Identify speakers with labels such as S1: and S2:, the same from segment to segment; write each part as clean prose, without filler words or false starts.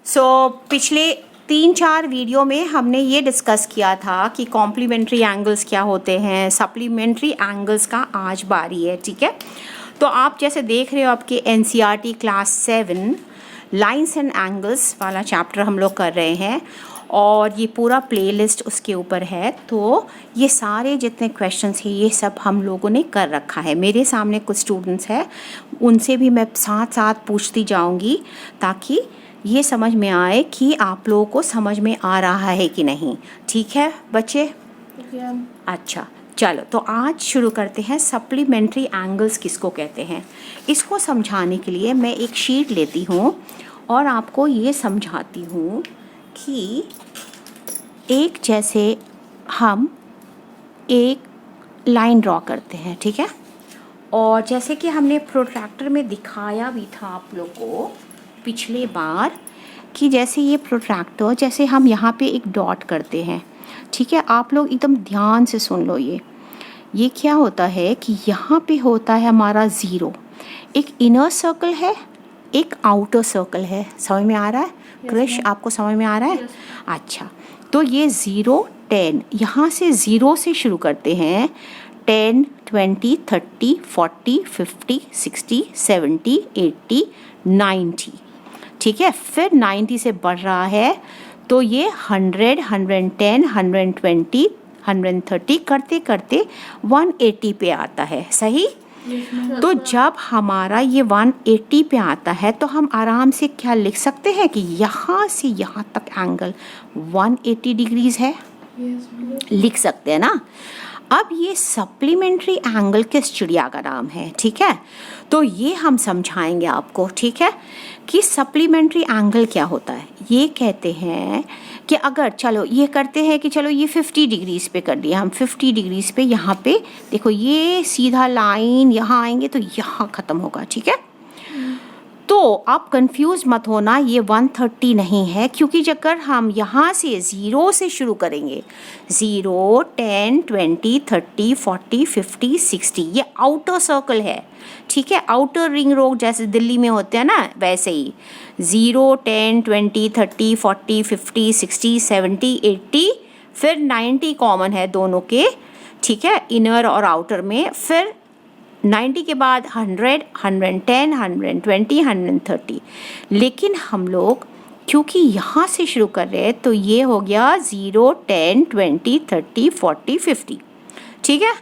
S1: पिछले 3-4 वीडियो में हमने ये डिस्कस किया था कि कॉम्प्लीमेंट्री एंगल्स क्या होते हैं, सप्लीमेंट्री एंगल्स का आज बारी है, ठीक है। तो आप जैसे देख रहे हो आपके NCERT class 7 lines and angles वाला चैप्टर हम लोग कर रहे हैं और ये पूरा प्लेलिस्ट उसके ऊपर है। तो ये सारे जितने क्वेश्चंस हैं ये सब हम लोगों ने कर रखा है। मेरे सामने कुछ स्टूडेंट्स हैं, उनसे भी मैं साथ साथ पूछती जाऊंगी ताकि ये समझ में आए कि आप लोगों को समझ में आ रहा है कि नहीं। ठीक है बच्चे? अच्छा चलो, तो आज शुरू करते हैं। सप्लीमेंट्री एंगल्स किसको कहते हैं, इसको समझाने के लिए मैं एक शीट लेती हूँ और आपको ये समझाती हूँ कि एक जैसे हम एक लाइन ड्रॉ करते हैं, ठीक है। और जैसे कि हमने प्रोट्रैक्टर में दिखाया भी था आप लोग को पिछले बार कि जैसे ये प्रोट्रैक्टर, जैसे हम यहाँ पे एक डॉट करते हैं, ठीक है। आप लोग एकदम ध्यान से सुन लो। ये क्या होता है कि यहाँ पे होता है हमारा ज़ीरो, एक इनर सर्कल है, एक आउटर सर्कल है। समझ में आ रहा है क्रिश? आपको समझ में आ रहा है? अच्छा, तो ये 0 10, यहाँ से 0 से शुरू करते हैं। 10 20 30 40 50 60 70 80 90, ठीक है। फिर 90 से बढ़ रहा है तो ये 100 110 120 130 करते करते 180 पे आता है, सही। तो जब हमारा ये 180 पे आता है तो हम आराम से क्या लिख सकते हैं कि यहाँ से यहाँ तक एंगल 180 डिग्रीज है, लिख सकते हैं ना। अब ये सप्लीमेंट्री एंगल किस चिड़िया का नाम है, ठीक है। तो ये हम समझाएंगे आपको, ठीक है, कि सप्लीमेंट्री एंगल क्या होता है। ये कहते हैं कि अगर चलो ये करते हैं कि चलो ये 50 डिग्रीज पे कर दिया हम, 50 डिग्रीज पे यहाँ पे देखो ये सीधा लाइन यहाँ आएंगे तो यहाँ ख़त्म होगा, ठीक है। तो आप कंफ्यूज मत होना, ये 130 नहीं है, क्योंकि अगर हम यहाँ से 0 से शुरू करेंगे, 0 10 20 30 40 50 60, ये आउटर सर्कल है, ठीक है। आउटर रिंग रोड जैसे दिल्ली में होते हैं ना, वैसे ही 0 10 20 30 40 50 60 70 80, फिर 90 कॉमन है दोनों के, ठीक है, इनर और आउटर में। फिर 90 के बाद 100 110 120 130। लेकिन हम लोग क्योंकि यहाँ से शुरू कर रहे हैं तो ये हो गया 0 10 20 30 40 50, ठीक है।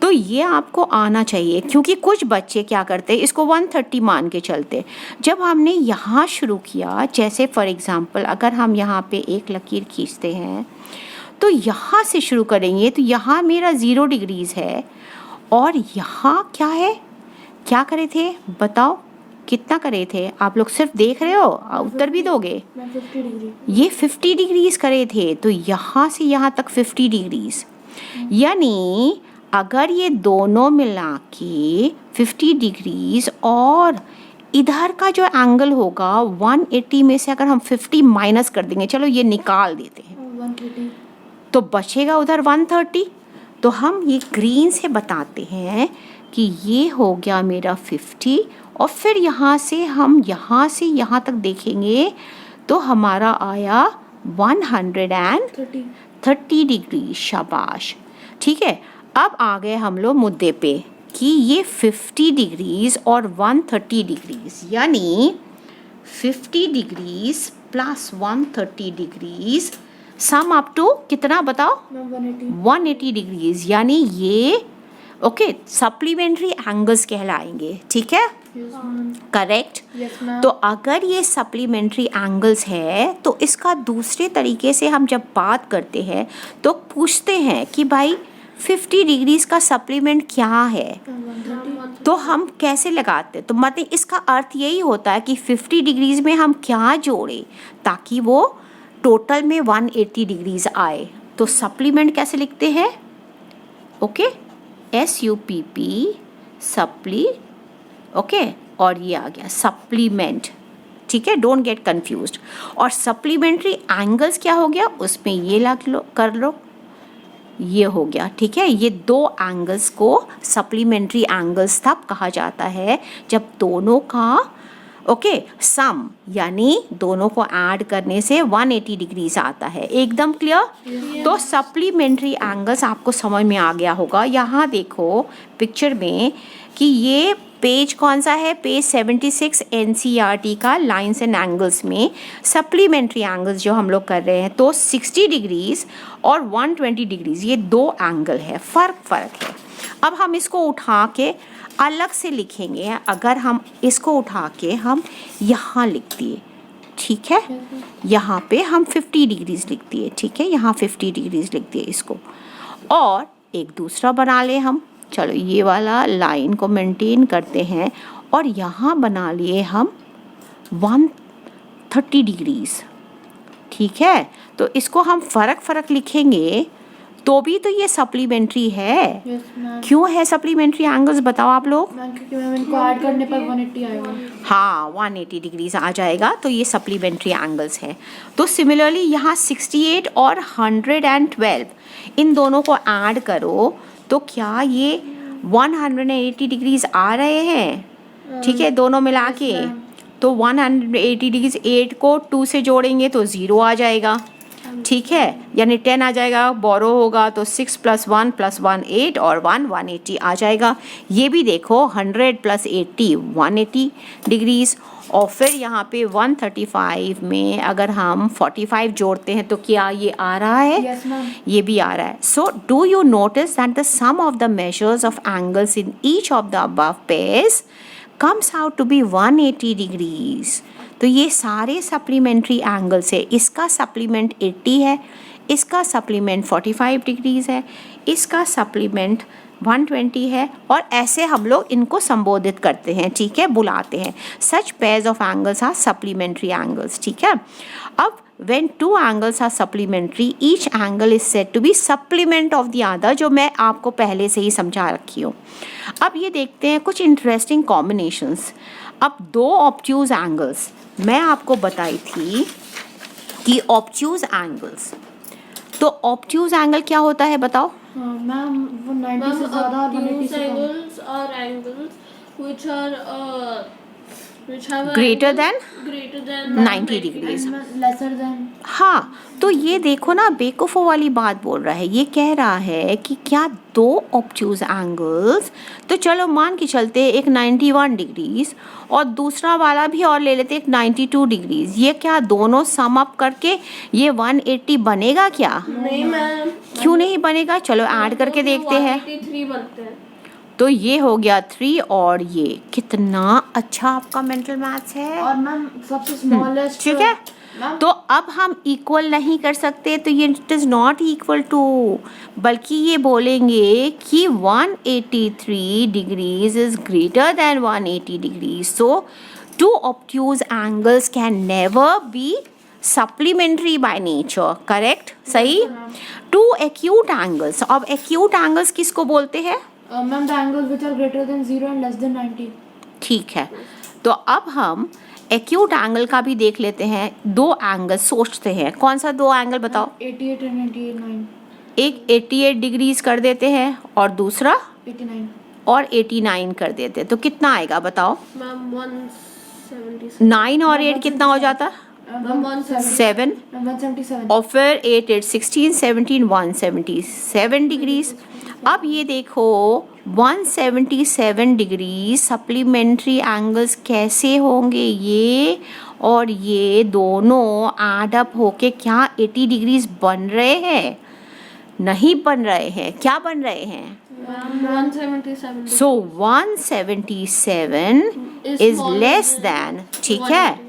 S1: तो ये आपको आना चाहिए, क्योंकि कुछ बच्चे क्या करते हैं इसको 130 मान के चलते। जब हमने यहाँ शुरू किया, जैसे फॉर एग्जांपल अगर हम यहाँ पे एक लकीर खींचते हैं तो यहाँ से शुरू करेंगे तो यहाँ मेरा 0 डिग्रीज है और यहाँ क्या है, क्या करे थे बताओ, कितना करे थे आप लोग? सिर्फ देख रहे हो, उत्तर भी दोगे? ये 50 डिग्रीज करे थे, तो यहाँ से यहाँ तक 50 डिग्रीज। यानी अगर ये दोनों मिला के 50 डिग्रीज और इधर का जो एंगल होगा 180 में से अगर हम 50 माइनस कर देंगे, चलो ये निकाल देते हैं, 130, तो बचेगा उधर 130। तो हम ये ग्रीन से बताते हैं कि ये हो गया मेरा 50, और फिर यहाँ से हम यहाँ से यहाँ तक देखेंगे तो हमारा आया 130 डिग्री। शाबाश, ठीक है। अब आ गए हम लोग मुद्दे पे कि ये 50 डिग्रीज और 130 डिग्रीज, यानी 50 degrees plus 130 degrees sum up to कितना बताओ? 180 डिग्रीज। यानी ये ओके सप्लीमेंट्री एंगल्स कहलाएंगे, ठीक है, करेक्ट। तो अगर ये सप्लीमेंट्री एंगल्स है तो इसका दूसरे तरीके से हम जब बात करते हैं तो पूछते हैं कि भाई 50 डिग्रीज का सप्लीमेंट क्या है, तो हम कैसे लगाते हैं? तो मतलब इसका अर्थ यही होता है कि 50 डिग्रीज में हम क्या जोड़े ताकि वो टोटल में 180 डिग्रीज आए। तो सप्लीमेंट कैसे लिखते हैं? ओके, SUPP सप्ली, ओके, और ये आ गया सप्लीमेंट, ठीक है, डोंट गेट कंफ्यूज्ड। और सप्लीमेंट्री एंगल्स क्या हो गया, उसमें ये लग लो, कर लो, ये हो गया, ठीक है। ये दो एंगल्स को सप्लीमेंट्री एंगल्स तब कहा जाता है जब दोनों का ओके, सम यानी दोनों को ऐड करने से 180 डिग्रीज आता है। एकदम क्लियर। तो सप्लीमेंट्री एंगल्स आपको समझ में आ गया होगा। यहाँ देखो पिक्चर में कि ये पेज कौन सा है, पेज 76 एनसीईआरटी का लाइंस एंड एंगल्स में सप्लीमेंट्री एंगल्स जो हम लोग कर रहे हैं, तो 60 डिग्रीज और 120 डिग्रीज ये दो एंगल है, फ़र्क है। अब हम इसको उठा के अलग से लिखेंगे। अगर हम इसको उठा के हम यहाँ लिख दिए, ठीक है, यहाँ पे हम 50 डिग्रीज लिख दिए, ठीक है, यहाँ 50 डिग्रीज लिख दिए इसको, और एक दूसरा बना ले हम। चलो ये वाला लाइन को मेंटेन करते हैं और यहाँ बना लिए हम 130 डिग्रीज, ठीक है। तो इसको हम फ़र्क लिखेंगे तो भी तो ये सप्लीमेंट्री है। क्यों है सप्लीमेंट्री एंगल्स, बताओ आप लोग।
S2: क्योंकि मैम इनको ऐड करने पर 180 आएगा।
S1: हाँ, 180 डिग्रीज आ जाएगा, तो ये सप्लीमेंट्री एंगल्स है। तो सिमिलरली यहाँ 68 और 112 इन दोनों को ऐड करो तो क्या ये 180 डिग्रीज आ रहे हैं, ठीक है, दोनों मिला के। तो 180 डिग्रीज 8 को 2 से जोड़ेंगे तो 0 आ जाएगा, ठीक है, यानी 10 आ जाएगा, बोरो होगा तो 6 + 1 + 1 8 और 1 180 आ जाएगा। ये भी देखो 100 + 80 180 डिग्रीज, और फिर यहाँ पे 135 में अगर हम 45 जोड़ते हैं तो क्या ये आ रहा है?
S2: Yes, ma'am.
S1: ये भी आ रहा है। So do you notice that the sum of the measures of angles in each of the above pairs comes out to be 180 degrees। तो ये सारे सप्लीमेंट्री एंगल्स है। इसका सप्लीमेंट 80 है, इसका सप्लीमेंट 45 डिग्रीज है, इसका सप्लीमेंट 120 है, और ऐसे हम लोग इनको संबोधित करते हैं, ठीक है, बुलाते हैं। Such pairs of angles are supplementary angles, ठीक है। अब when two angles are supplementary, each angle is said to be supplement of the other, जो मैं आपको पहले से ही समझा रखी हूँ। अब ये देखते हैं कुछ इंटरेस्टिंग कॉम्बिनेशंस। अब दो ऑब्ट्यूज एंगल्स मैं आपको बताई थी कि ऑब्ट्यूज एंगल्स, तो ऑब्ट्यूज एंगल क्या होता है बताओ।
S2: मैम वो 90 से ज़्यादा और 180 से कम।
S3: angles are angles which have
S1: Greater than 90
S3: degrees.
S1: degrees।
S2: Lesser than.
S1: हाँ, तो ये देखो ना, बेवकूफ़ों वाली बात बोल रहा है। ये कह रहा है कि क्या दो ऑब्ट्यूज एंगल्स, तो चलो मान के चलते हैं एक 91 डिग्रीज और दूसरा वाला भी और ले लेते एक 92 डिग्रीज, ये क्या दोनों सम अप करके ये 180 बनेगा क्या?
S3: नहीं मैम,
S1: क्यों नहीं बनेगा? चलो ऐड करके देखते हैं।
S3: 183 बनते हैं।
S1: तो ये हो गया 3 और ये, कितना अच्छा आपका मेंटल मैथ्स है।
S2: और मैम सबसे स्मॉलेस्ट,
S1: ठीक है, तो अब हम इक्वल नहीं कर सकते, तो ये it is not equal to, बल्कि ये बोलेंगे कि 183 degrees is greater than 180 degrees. So two obtuse angles can never be supplementary by nature, correct, सही। टू एक्यूट एंगल्स, अब एक्यूट एंगल्स किसको बोलते हैं?
S2: Ma'am the angles which are greater than 0 and less than 90।
S1: ठीक है, तो अब हम एक्यूट एंगल का भी देख लेते हैं। दो एंगल सोचते हैं, कौन सा दो एंगल बताओ।
S2: 88 एंड 89।
S1: एक 88 डिग्रीज कर देते हैं और दूसरा
S2: 89
S1: और 89 कर देते हैं, तो कितना आएगा बताओ।
S3: मैम 177।
S1: 9 और 8 कितना हो जाता? 7,
S2: 177।
S1: और फिर 8 8 16 17 177 डिग्रीज। अब ये देखो 177 डिग्री सप्लीमेंट्री एंगल्स कैसे होंगे, ये और ये दोनों ऐड अप होके क्या 80 डिग्रीज बन रहे हैं? नहीं बन रहे हैं। क्या बन रहे हैं?
S3: 177।
S1: सो 177 इज लेस देन, ठीक है।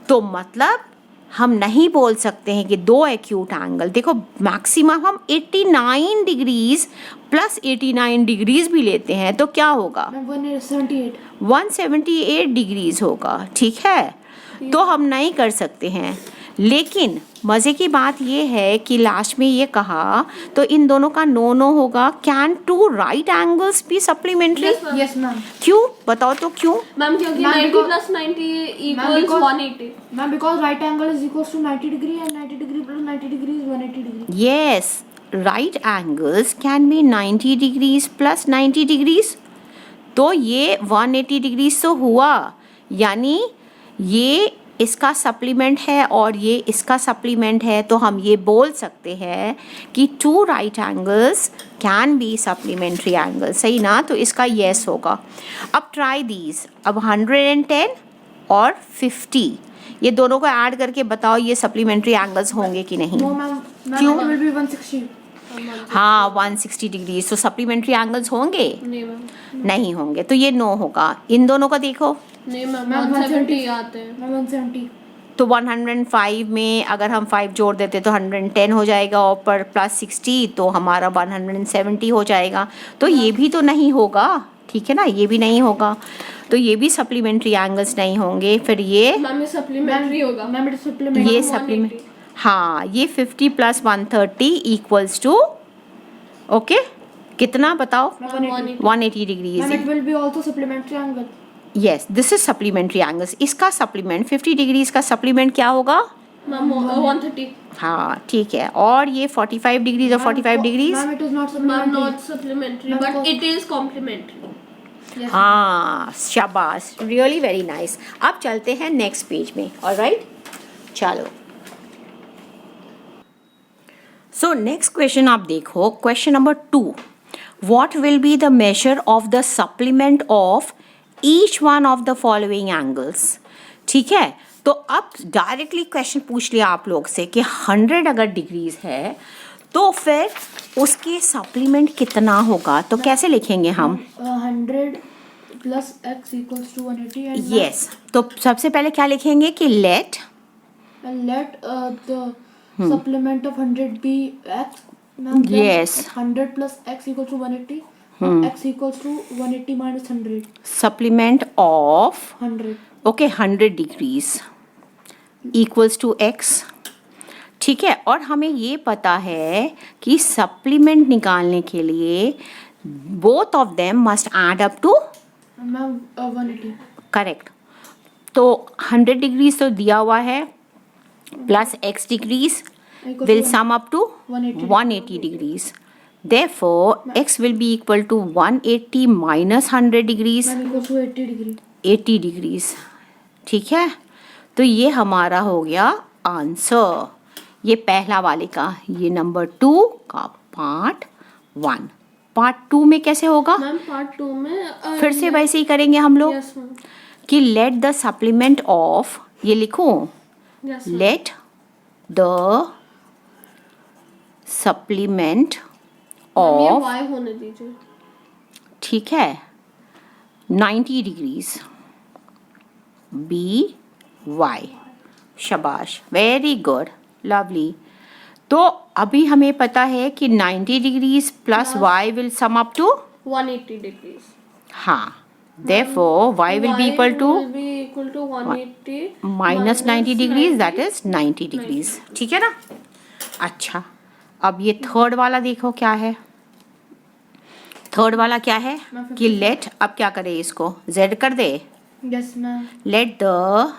S1: तो मतलब हम नहीं बोल सकते हैं कि दो एक्यूट एंगल, देखो मैक्सिमम हम 89 डिग्रीज प्लस 89 डिग्रीज भी लेते हैं तो क्या होगा? 178 डिग्रीज होगा, ठीक है। तो हम नहीं कर सकते हैं, लेकिन मज़े की बात ये है कि लास्ट में ये कहा तो इन दोनों का नो होगा। कैन टू राइट एंगल्स भी सप्लीमेंट्री?
S2: Yes ma'am.
S1: क्यों बताओ तो क्यों?
S3: मैम क्योंकि 90 + 90 equals 180।
S2: Ma'am because right angle is equals to 90 degree and 90 degree plus 90 degree is 180 degree.
S1: Yes, right angles can be 90 degrees plus 90 degrees. तो ये 180 degrees तो हुआ, यानी ये इसका सप्लीमेंट है और ये इसका सप्लीमेंट है, तो हम ये बोल सकते हैं कि two right angles can be supplementary angle, सही ना? तो इसका येस होगा। अब ट्राई दीज, अब 110 और 50 ये दोनों को ऐड करके बताओ ये सप्लीमेंट्री एंगल्स होंगे कि नहीं?
S2: No, ma'am.
S1: क्यों?
S2: It will be 160.
S1: हाँ 160 डिग्री, तो सप्लीमेंट्री एंगल्स होंगे?
S3: नहीं मैम,
S1: नहीं होंगे, तो ये नो होगा। इन दोनों का देखो,
S3: नहीं मैम,
S2: मैम,
S3: 170 आते हैं।
S2: Ma'am, 170.
S1: तो 105 में अगर हम 5 जोड़ देते तो 110 हो जाएगा और पर प्लस 60 तो हमारा 170 हो जाएगा। तो ये भी तो नहीं होगा, ठीक है ना? ये भी नहीं होगा, तो ये भी सप्लीमेंट्री एंगल्स नहीं होंगे। फिर ये
S3: मैम ये सप्लीमेंट्री होगा।
S2: Ma'am, it is supplementary.
S1: ये
S3: 180.
S1: सप्लीमेंट, हाँ ये 50 प्लस 130 इक्वल्स टू ओके कितना बताओ?
S2: 180.
S1: 180 degrees.
S2: Ma'am, it will be also supplementary angle.
S1: Yes, this is supplementary angles. इसका सप्लीमेंट 50 डिग्रीज का सप्लीमेंट क्या होगा?
S3: मैम 130।
S1: हाँ ठीक है, और ये 45 डिग्रीज और 45 degrees.
S2: Ma'am, it is not
S3: ma'am
S2: supplementary.
S3: Not supplementary
S2: Ma'am,
S3: but
S2: को-
S3: इट इज कॉम्प्लीमेंट्री।
S2: Yes.
S1: हाँ शाबाश, रियली वेरी नाइस। अब चलते हैं नेक्स्ट पेज में, ऑलराइट? चलो, सो नेक्स्ट क्वेश्चन आप देखो, question number 2, what will be the measure of the supplement of each one of the following angles. ठीक है, तो अब डायरेक्टली क्वेश्चन पूछ लिया आप लोग से कि 100 अगर डिग्रीज है तो फिर उसके सप्लीमेंट कितना होगा, तो कैसे लिखेंगे हम?
S2: 100 plus x equals to 180 and
S1: yes, तो सबसे पहले क्या लिखेंगे कि late
S2: and let the supplement of 100 be x. Ma'am, then
S1: Yes.
S2: 100 plus x equals to 180. X equals to 180 minus 100.
S1: Supplement of
S2: 100.
S1: Okay 100 degrees equals to x। ठीक है, और हमें ये पता है कि सप्लीमेंट निकालने के लिए both of them must add up to
S2: Ma'am, 180.
S1: Correct. तो 100 डिग्रीज तो दिया हुआ है plus x degrees
S2: Equals
S1: will
S2: to
S1: sum up to
S2: 180.
S1: 180 degrees. Therefore, x will be equal to 180 minus 100 degrees,
S2: Ma'am, equals to 80 degree.
S1: 80 degrees. ठीक है, तो ये हमारा हो गया आंसर, ये पहला वाले का। ये नंबर 2 का पार्ट 1। पार्ट 2 में कैसे होगा?
S3: मैम पार्ट 2 में
S1: फिर से वैसे ही करेंगे हम लोग
S3: यस मैम,
S1: कि लेट द सप्लीमेंट ऑफ, ये लिखूं,
S3: यस
S1: लेट द सप्लीमेंट
S3: ये
S1: ऑफ,
S3: y होने दीजिए।
S1: ठीक है, 90 डिग्रीज बी वाई। शाबाश, वेरी गुड, लवली। तो अभी हमें पता है कि 90 degrees plus y will sum up to,
S3: 180 degrees.
S1: हाँ, therefore y will be equal to
S3: 180
S1: minus 90 degrees, that is 90 degrees। ठीक है ना? अच्छा, अब ये थर्ड वाला देखो क्या है। थर्ड वाला क्या है कि लेट, अब क्या करे इसको, z कर दे,
S2: Yes, ma'am.
S1: Let the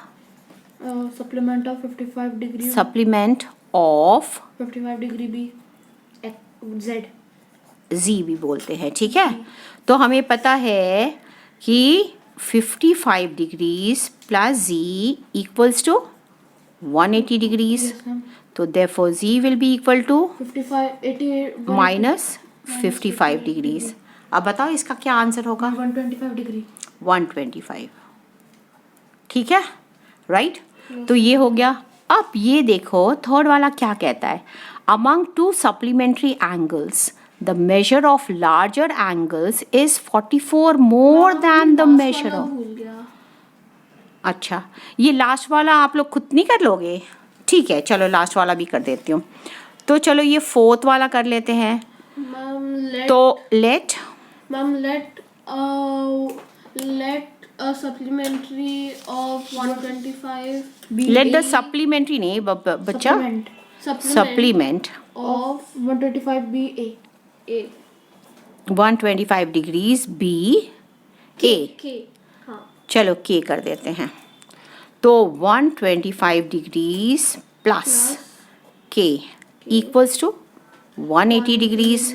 S2: Supplement of 55 degree.
S1: Supplement of
S2: 55 degree be z.
S1: z भी बोलते हैं, ठीक है? तो हमें पता है कि 55 degrees plus z equals to 180 degrees.
S2: Yes, ma'am.
S1: तो therefore z will be equal to
S2: 55, 80.
S1: Minus 55 degrees. अब बताओ इसका क्या आंसर होगा?
S2: 125 degree.
S1: 125। ठीक है, राइट? तो ये हो गया। अब ये देखो थर्ड वाला क्या कहता है, among to supplementary angles the measure of larger angles is 44 more than the measure of.
S3: भूल गया।
S1: अच्छा, ये लास्ट वाला आप लोग खुद नहीं कर लोगे? ठीक है, चलो लास्ट वाला भी कर देती हूँ। तो चलो ये फोर्थ वाला कर लेते हैं।
S3: मैम लेट
S1: तो let,
S3: ma'am let a supplementary of 125
S1: let the supplementary नहीं बच्चा,
S2: Supplement
S1: supplement
S2: of 125 be a.
S3: A
S1: 125 degrees be a.
S3: K हाँ
S1: चलो के कर देते हैं। तो 125 degrees plus k equals to 180 degrees.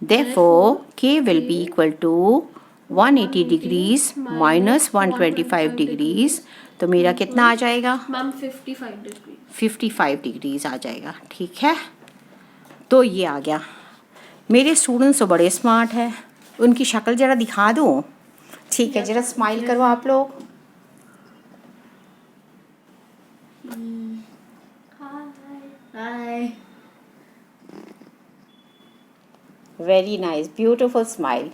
S1: Therefore, k will be equal to 180 degrees minus 125 degrees. तो मेरा कितना आ जाएगा?
S3: Ma'am 55 degree.
S1: 55 डिग्रीज आ जाएगा, ठीक है। तो ये आ गया। मेरे स्टूडेंट्स तो बड़े स्मार्ट हैं, उनकी शक्ल ज़रा दिखा दूँ? ठीक है, ज़रा स्माइल करो आप लोग।
S2: Hi.
S1: Very nice, beautiful smile,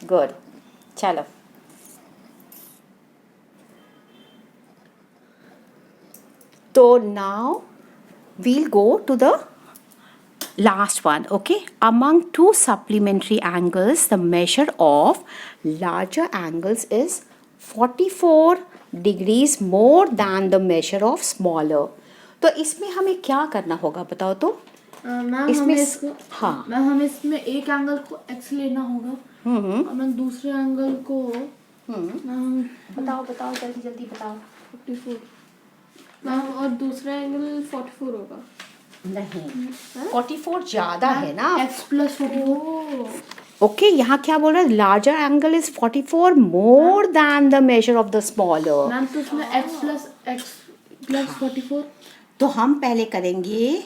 S1: good. चलो तो now we'll go to the last one. Okay, among two supplementary angles the measure of larger angles is 44 degrees more than the measure of smaller. तो इसमें हमें क्या करना होगा बताओ तो?
S2: मैम
S1: इसमें
S2: हमें इसको
S1: हाँ
S2: मैम हमें इसमें एक एंगल को x लेना होगा और मैम दूसरे एंगल को मैम
S1: बताओ बताओ जल्दी जल्दी बताओ।
S2: 44 मैम और दूसरा एंगल 44 होगा।
S1: नहीं 44 ज़्यादा है ना।
S2: x plus 44।
S1: ओके यहाँ क्या बोल रहा है? Larger angle is 44 more than the measure of the smaller.
S2: Ma'am तो उसमें x प्लस 44।
S1: तो हम पहले करेंगे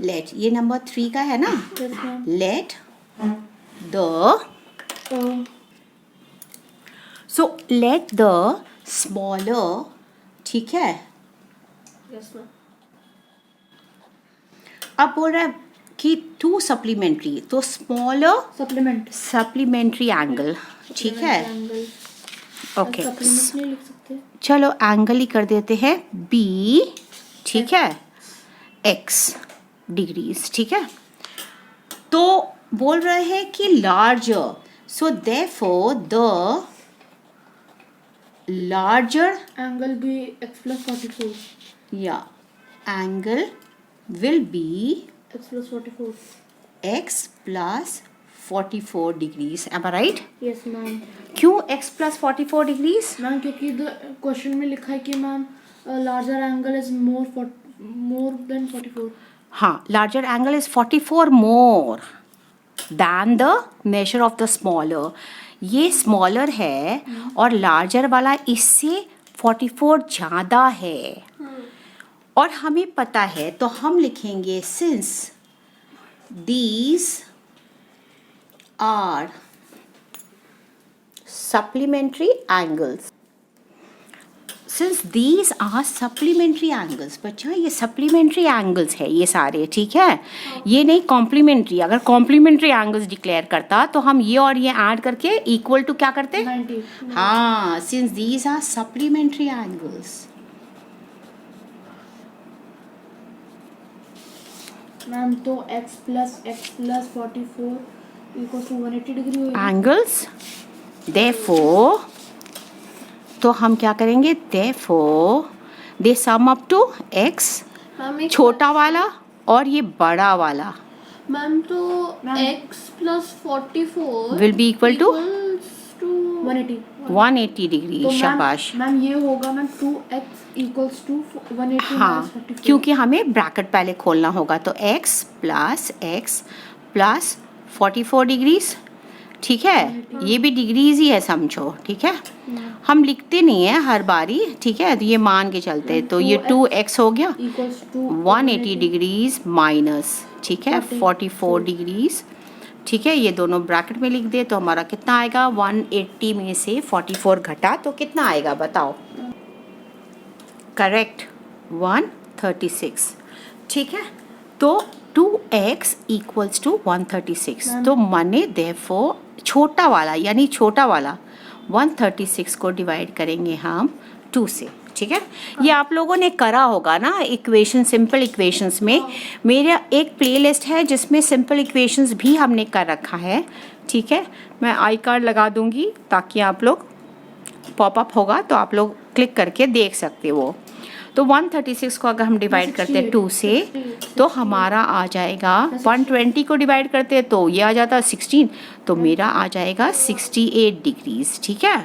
S1: लेट, ये नंबर 3 का है ना, let the so let the smaller, ठीक है।
S3: Yes ma'am.
S1: अब बोल रहा है कि टू सप्लीमेंट्री, तो स्मॉलर सप्लीमेंट्री एंगल, ठीक है। ओके
S2: सप्लीमेंट नहीं लिख सकते?
S1: चलो एंगल ही कर देते हैं बी, ठीक है, एक्स डिग्रीज, ठीक है। तो बोल रहे हैं कि larger, so therefore the larger
S2: angle भी x प्लस 44।
S1: या angle will be
S2: x plus 44।
S1: x plus 44 degrees. Am I right?
S2: Yes ma'am.
S1: क्यों x plus 44 degrees?
S2: मैम क्योंकि क्वेश्चन में लिखा है कि ma'am larger angle is more than 44।
S1: हाँ, larger angle is 44 more than the measure of the smaller. ये smaller है और larger वाला इससे 44 ज़्यादा है। और हमें पता है तो हम लिखेंगे since these are supplementary angles. Since these are supplementary angles, बच्चा ये supplementary angles है ये सारे, ठीक है। ये नहीं complementary। अगर complementary angles डिक्लेयर करता तो हम ये और ये ऐड करके इक्वल टू क्या करते?
S2: 90।
S1: हाँ, since these are supplementary angles.
S2: Ma'am तो x plus 44 equals to 180 degree होगा।
S1: Angles, therefore तो हम क्या करेंगे? therefore they sum up to x,
S3: ma'am एक
S1: छोटा वाला और ये बड़ा वाला
S3: मैम तो x plus 44
S1: will be equal to
S2: 180।
S1: 180 degree.
S2: तो
S1: शाबाश।
S2: मैम ये होगा मैम 2x इक्वल्स टू 180
S1: हाँ,
S2: 44।
S1: क्योंकि हमें ब्रैकेट पहले खोलना होगा, तो x प्लस 44 डिग्रीज, ठीक है। ये भी डिग्रीज ही है समझो, ठीक है। हम लिखते नहीं है हर बारी, ठीक है, तो ये मान के चलते, तो ये 2x हो गया
S2: इक्वल्स टू
S1: 180 डिग्रीज माइनस, ठीक है, 44 डिग्रीज, ठीक है। ये दोनों ब्रैकेट में लिख दे तो हमारा कितना आएगा? 180 में से 44 घटा तो कितना आएगा बताओ? करेक्ट, 136, ठीक है। तो 2x इक्वल्स टू 136, तो माने देयरफॉर छोटा वाला यानी छोटा वाला 136 को डिवाइड करेंगे हम 2 से, ठीक है। ये आप लोगों ने करा होगा ना इक्वेशन, सिंपल इक्वेशंस में। मेरा एक प्लेलिस्ट है जिसमें सिंपल इक्वेशंस भी हमने कर रखा है, ठीक है। मैं आई कार्ड लगा दूंगी ताकि आप लोग, पॉपअप होगा तो आप लोग क्लिक करके देख सकते हो। तो 136 को अगर हम डिवाइड करते हैं 2 से तो हमारा आ जाएगा, 120 को डिवाइड करते हैं तो ये आ जाता है 16, तो मेरा आ जाएगा 68 डिग्रीज, ठीक है।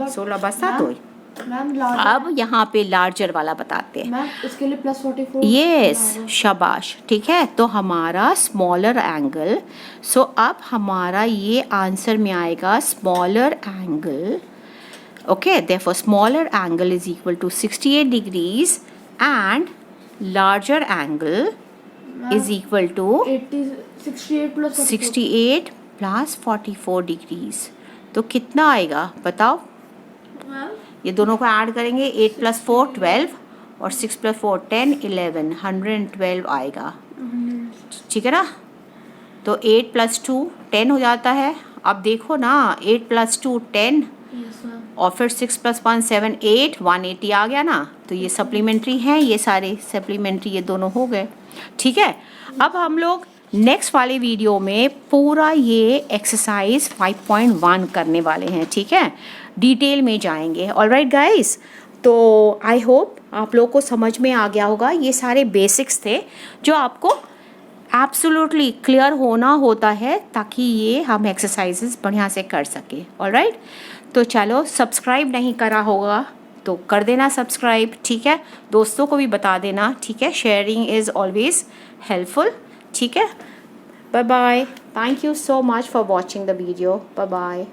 S1: 16 बसा तो
S2: मैम
S1: अब यहाँ पे लार्जर वाला बताते हैं।
S2: मैम इसके लिए प्लस 44।
S1: यस, शाबाश, ठीक है। तो हमारा स्मॉलर एंगल, सो अब हमारा ये आंसर में आएगा smaller angle Okay, therefore smaller angle is equal to 68 degrees and larger angle is equal to
S2: 68 plus 44.
S1: 68 plus 44 degrees. तो कितना आएगा बताओ? ये दोनों को ऐड करेंगे, 8 plus 4 12 और 6 plus 4 10 11 112 आएगा, ठीक है ना? तो 8 plus 2 10 हो जाता है. अब देखो ना, 8 plus 2 10
S2: Yes, ma'am.
S1: और फिर 6 plus 1 7 8 180 आ गया ना. तो ये सप्लीमेंट्री हैं, ये सारे सप्लीमेंट्री ये दोनों हो गए, ठीक है. अब हम लोग नेक्स्ट वाले वीडियो में पूरा ये एक्सरसाइज 5.1 करने वाले हैं, ठीक है. डिटेल में जाएंगे. ऑलराइट गाइस, तो आई होप आप लोग को समझ में आ गया होगा. ये सारे बेसिक्स थे जो आपको एब्सोल्युटली क्लियर होना होता है ताकि ये हम एक्सरसाइजेस बढ़िया से कर सके. ऑलराइट, तो चलो, सब्सक्राइब नहीं करा होगा तो कर देना सब्सक्राइब, ठीक है. दोस्तों को भी बता देना, ठीक है. शेयरिंग इज़ ऑलवेज हेल्पफुल, ठीक है. Bye bye. Thank you so much for watching the video. Bye bye.